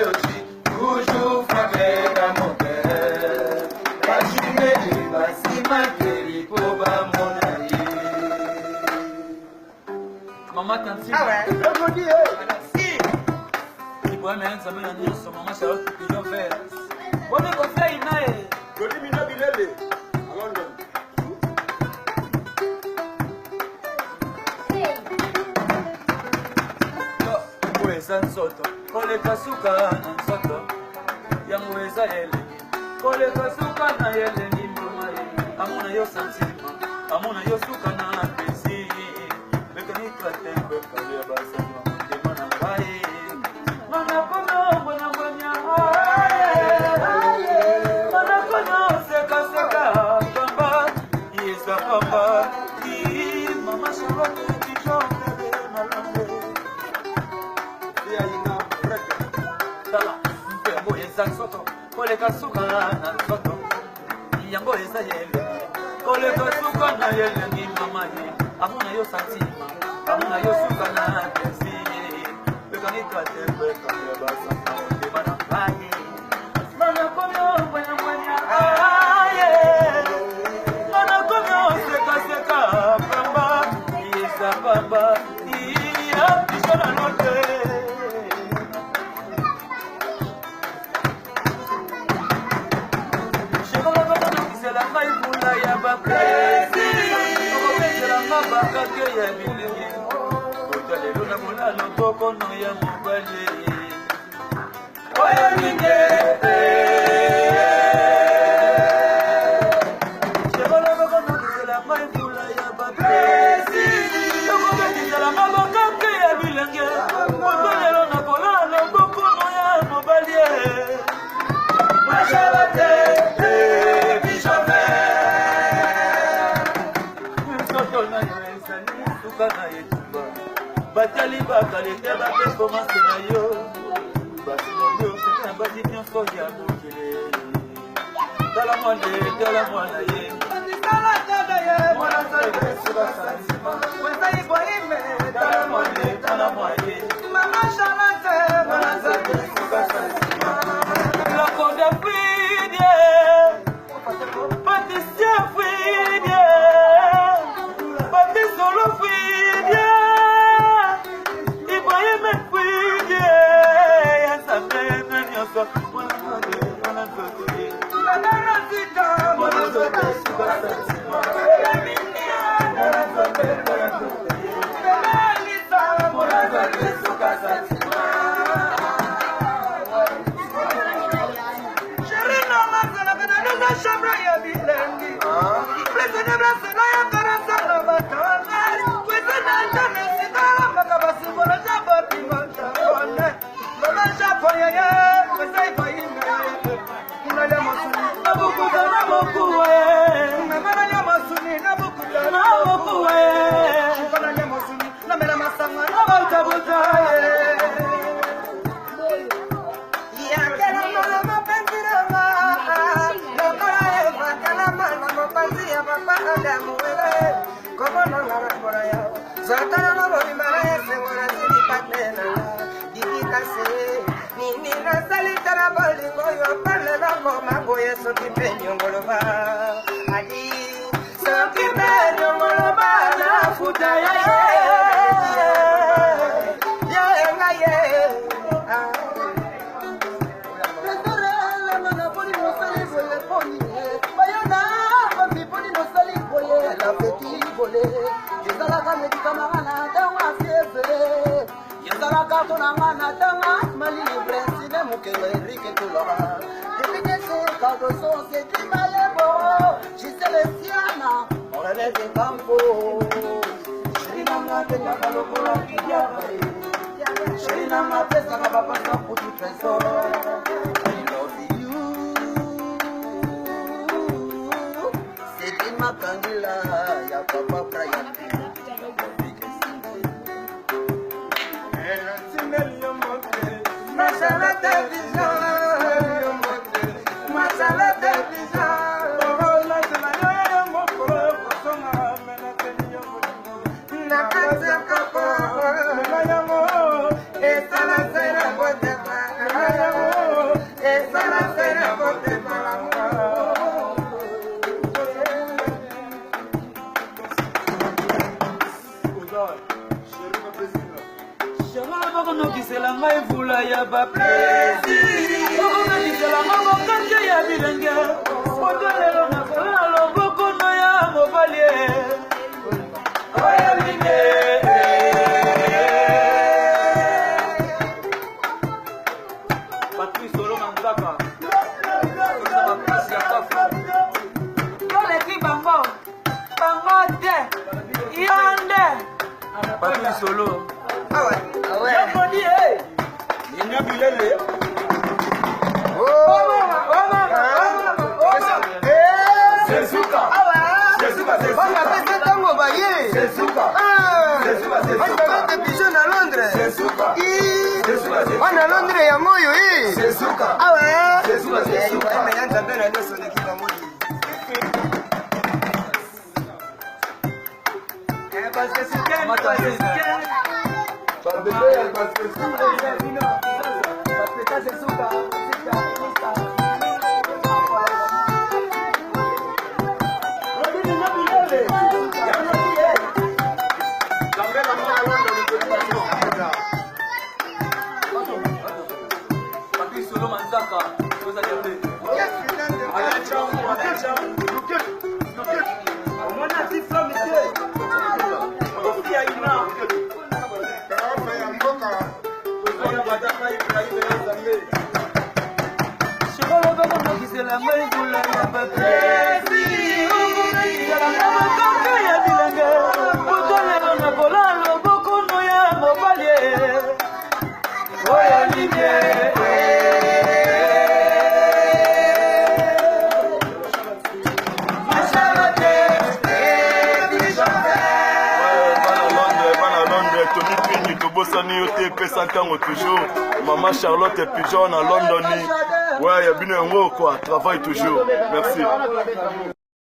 aussi, toujours frappé dans mon cœur. Bachimeli, basimateli, poba mon ami. Maman Tanti. Ah ouais, je vous dis, Si. Il pourrait même ça me donner son maman Charlotte qui vient faire. Bon, mais qu'on fait une aille. je dis, Mina Bilele, à London. Weza nzoto koleka suka na nzoto yango eza elengi koleka suka na elengi mbuma ye amona yo santima amona yo suka na pesi bekani tratembe kale ya basema motema na ngai mana kono mbona mbanya mana kono seka seka pamba yesa pamba ki mama Charlotte kichonde na lande mpengo eza nzoto koleka suka na nzoto yango eza yelengi koleka suka na yelengi mama ye amona yo santima amona yo suka na pesi bekangika te bekanga basanga ondema na ngai mana komyo mbwanyambwanya mana komyo sekaseka pamba yeza pamba iya biso na note. Batali bakalete baperformance na yo basinongo oseka basi nyonso ya mokele tala mwana ye mwana salesika santima weza ibrahime tala mwana ye mama Charlotte mwana salesika santima la conde fidie Patricia fidie Patrice solo fidie Esta la cena, pues, Esa la cena porte para okonokisela ngai mvula ya baplesi okonokisela ngai mokanje ya bilenge poto lelo nakola na lobokono ya mobali oyo linge Patrice Solo Manzaka toleki bango te yonde Patrice Solo Yamoni Nina Bilele Sesuka Sesuka tango baye Sesuka Sesuka pigeon à Londres Sesuka On à Londres ya moyo Sesuka Sesuka Sesuka Meyanza mbele ndio soneki pamoja Parce que c'est bien toujours maman Charlotte et Pigeon à London. Ouais, il y a bien un mot quoi, travaille toujours. Merci.